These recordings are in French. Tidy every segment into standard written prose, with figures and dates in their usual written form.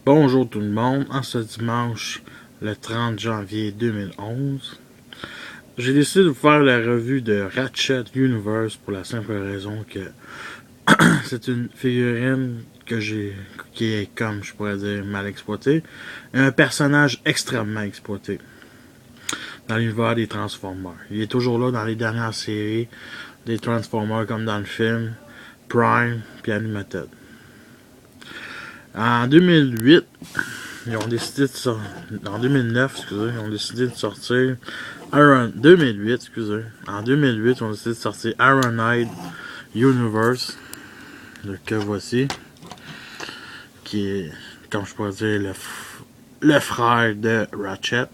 Bonjour tout le monde, en ce dimanche, le 30 janvier 2011, j'ai décidé de vous faire la revue de Ratchet Universe pour la simple raison que c'est une figurine qui est, comme je pourrais dire, mal exploitée, et un personnage extrêmement exploité dans l'univers des Transformers. Il est toujours là dans les dernières séries des Transformers comme dans le film Prime puis Animated. En 2008, ils ont décidé de sortir. En 2009, excusez, ils ont décidé de sortir Iron. 2008, excusez. En 2008, ils ont décidé de sortir Ironhide Universe. Que voici. Qui est, comme je pourrais dire, le frère de Ratchet.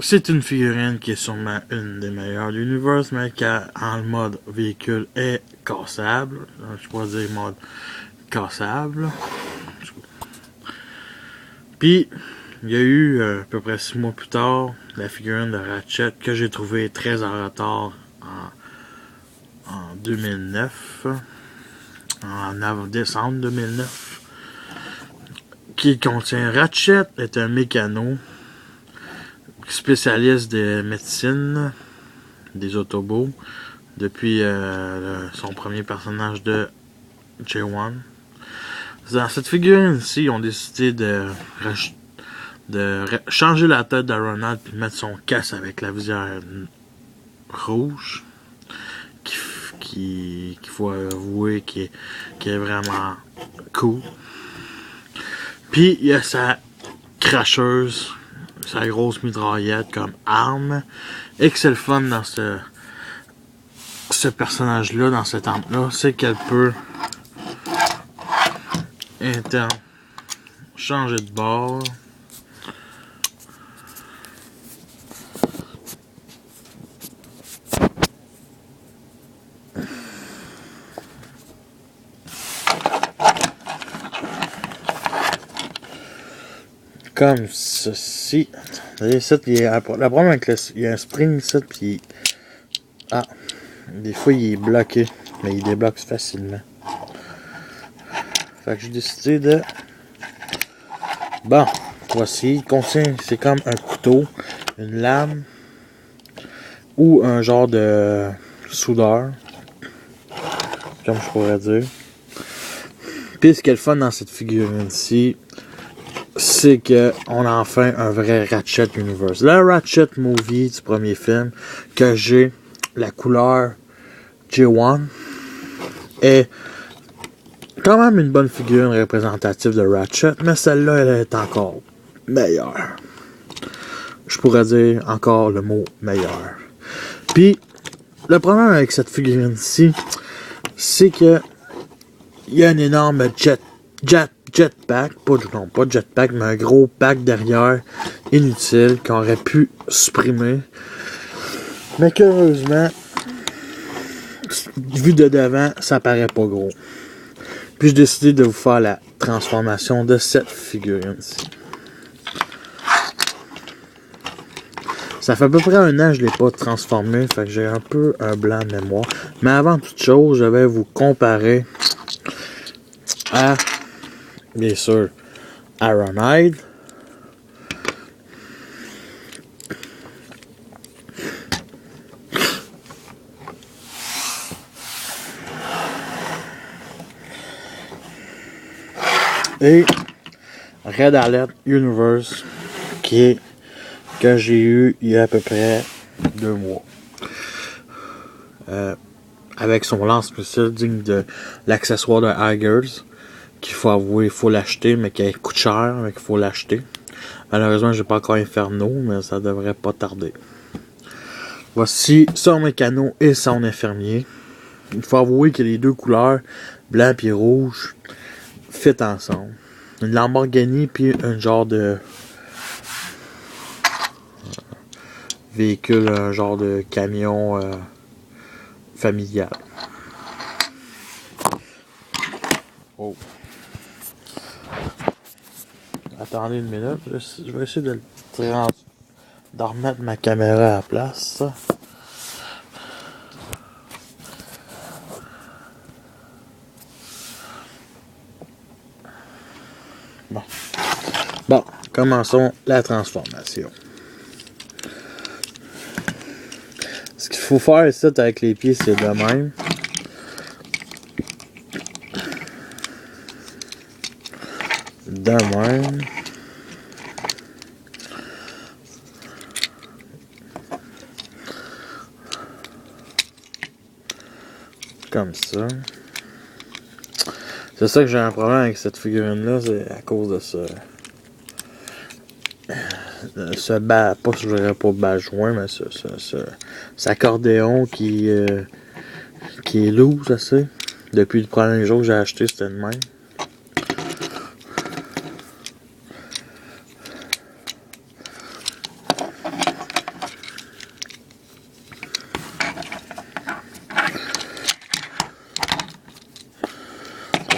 C'est une figurine qui est sûrement une des meilleures de l'univers, mais qui, en mode véhicule, est cassable. Je pourrais dire mode cassable. Puis, il y a eu, à peu près 6 mois plus tard, la figurine de Ratchet que j'ai trouvé très en retard en 2009, en décembre 2009, qui contient Ratchet est un mécano spécialiste de médecine des Autobots depuis son premier personnage de J1. Dans cette figurine-ci, ils ont décidé de changer la tête d'Ironhide puis mettre son casque avec la visière rouge qu'il faut avouer qui est vraiment cool. Puis il y a sa cracheuse, sa grosse mitraillette comme arme, et que c'est le fun dans ce personnage-là, dans cette arme-là, c'est qu'elle peut changer de bord. Comme ceci. Ici, la problème avec il y a un spring ici, puis des fois il est bloqué, mais il débloque facilement. Fait que j'ai décidé de... Bon, voici, il contient, c'est comme un couteau, une lame, ou un genre de soudeur, comme je pourrais dire. Puis ce qui est le fun dans cette figurine-ci, c'est qu'on a enfin un vrai Ratchet Universe. Le Ratchet Movie du premier film, que j'ai la couleur J1, est quand même une bonne figurine représentative de Ratchet, mais celle-là, elle est encore meilleure. Je pourrais dire encore le mot meilleur. Puis, le problème avec cette figurine-ci, c'est que il y a un énorme jetpack, pas jetpack, mais un gros pack derrière, inutile, qu'on aurait pu supprimer. Mais qu'heureusement, vu de devant, ça paraît pas gros. Puis j'ai décidé de vous faire la transformation de cette figurine-ci. Ça fait à peu près un an que je ne l'ai pas transformé, fait que j'ai un peu un blanc de mémoire. Mais avant toute chose, je vais vous comparer à, bien sûr, Ironhide. Et Red Alert Universe, que j'ai eu il y a à peu près 2 mois. Avec son lance-missile digne de l'accessoire de Tigers, qu'il faut avouer, il faut l'acheter, mais qui coûte cher, mais qu'il faut l'acheter. Malheureusement, j'ai pas encore Inferno, mais ça devrait pas tarder. Voici son mécano et son infirmier. Il faut avouer que les deux couleurs, blanc et rouge, fit ensemble. Une Lamborghini puis un genre de véhicule, un genre de camion familial. Oh. Attendez une minute, je vais essayer de remettre ma caméra à la place. Bon, commençons la transformation. Ce qu'il faut faire ici avec les pieds, c'est de même. De même. Comme ça. C'est ça que j'ai un problème avec cette figurine-là, c'est à cause de ça. Ce bas, pas je dirais pas bas joint, mais ce accordéon qui est lourd, ça c'est. Depuis le premier jour que j'ai acheté, c'était le même.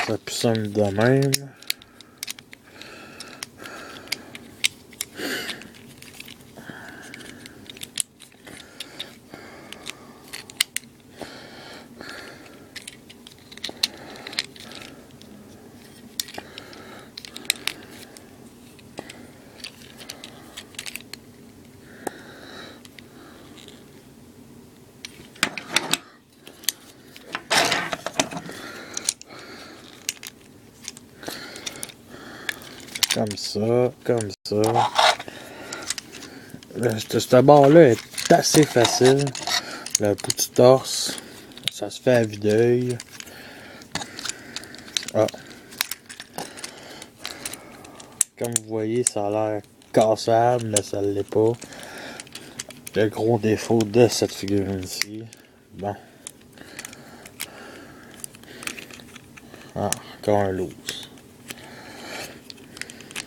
Ça plus simple de même. Comme ça, comme ça. Ce bord-là est assez facile. Le petit torse, ça se fait à vue d'œil. Ah. Comme vous voyez, ça a l'air cassable, mais ça ne l'est pas. Le gros défaut de cette figurine-ci. Bon. Ah, encore un loose.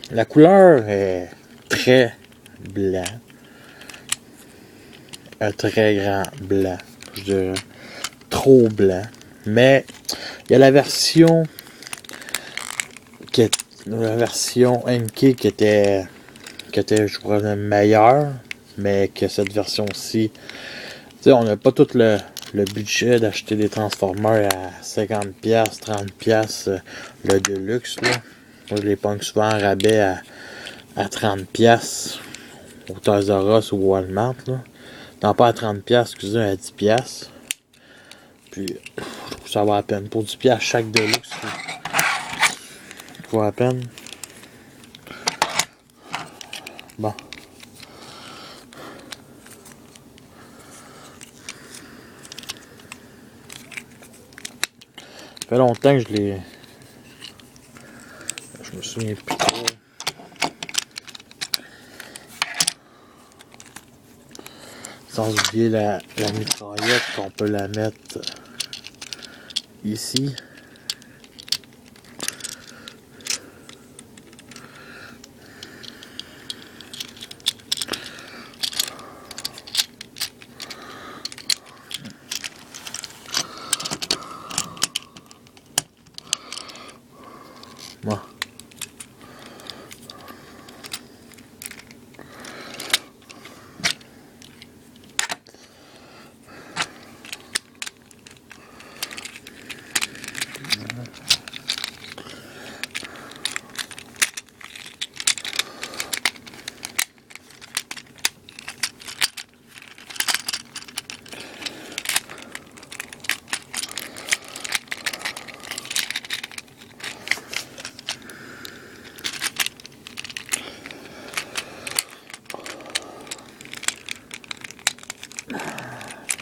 La couleur est très blanc. Un très grand blanc. Je dirais trop blanc. Mais il y a la version MK qui était je crois meilleure. Mais que cette version-ci. Tu sais, on n'a pas tout le budget d'acheter des Transformers à 50$, 30$, le Deluxe là. Moi, je les pogne souvent en rabais à 30$ au Toys R Us ou Walmart. Là. Non, pas à 30$, excusez, à 10$. Puis, je trouve que ça va à peine. Pour 10$ chaque Deluxe, ça vaut à peine. Bon. Ça fait longtemps que je l'ai... Je me souviens plus trop. Sans oublier la mitraillette qu'on peut la mettre ici. Bon.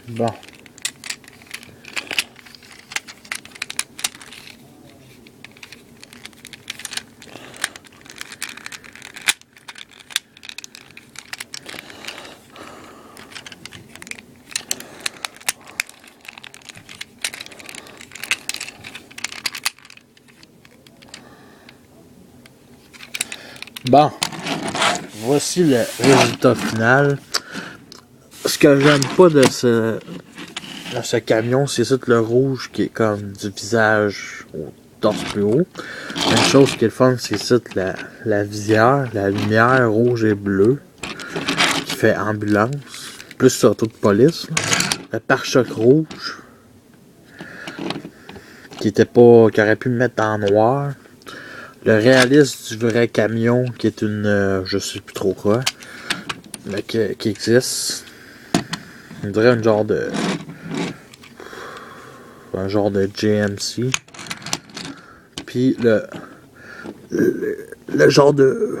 Bon. Bon, voici le résultat final. Ce que j'aime pas de ce camion, c'est ça le rouge qui est comme du visage au torse plus haut. Une chose qui est le fun, c'est ça la visière, la lumière rouge et bleue qui fait ambulance, plus sur auto de police. Là. Le pare-choc rouge qui aurait pu me mettre en noir. le réalisme du vrai camion, qui est une, je sais plus trop quoi, mais qui existe. On dirait un genre de GMC. Puis le genre de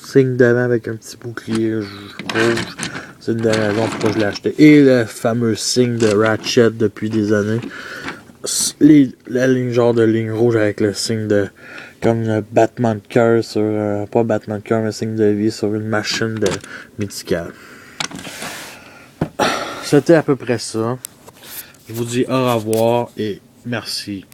signe d'avant avec un petit bouclier rouge. C'est une des raisons pourquoi je l'ai acheté. Et le fameux signe de Ratchet depuis des années. La ligne genre de ligne rouge avec le signe de comme le battement de cœur sur pas battement de cœur mais signe de vie sur une machine de médicale. C'était à peu près ça. Je vous dis au revoir et merci.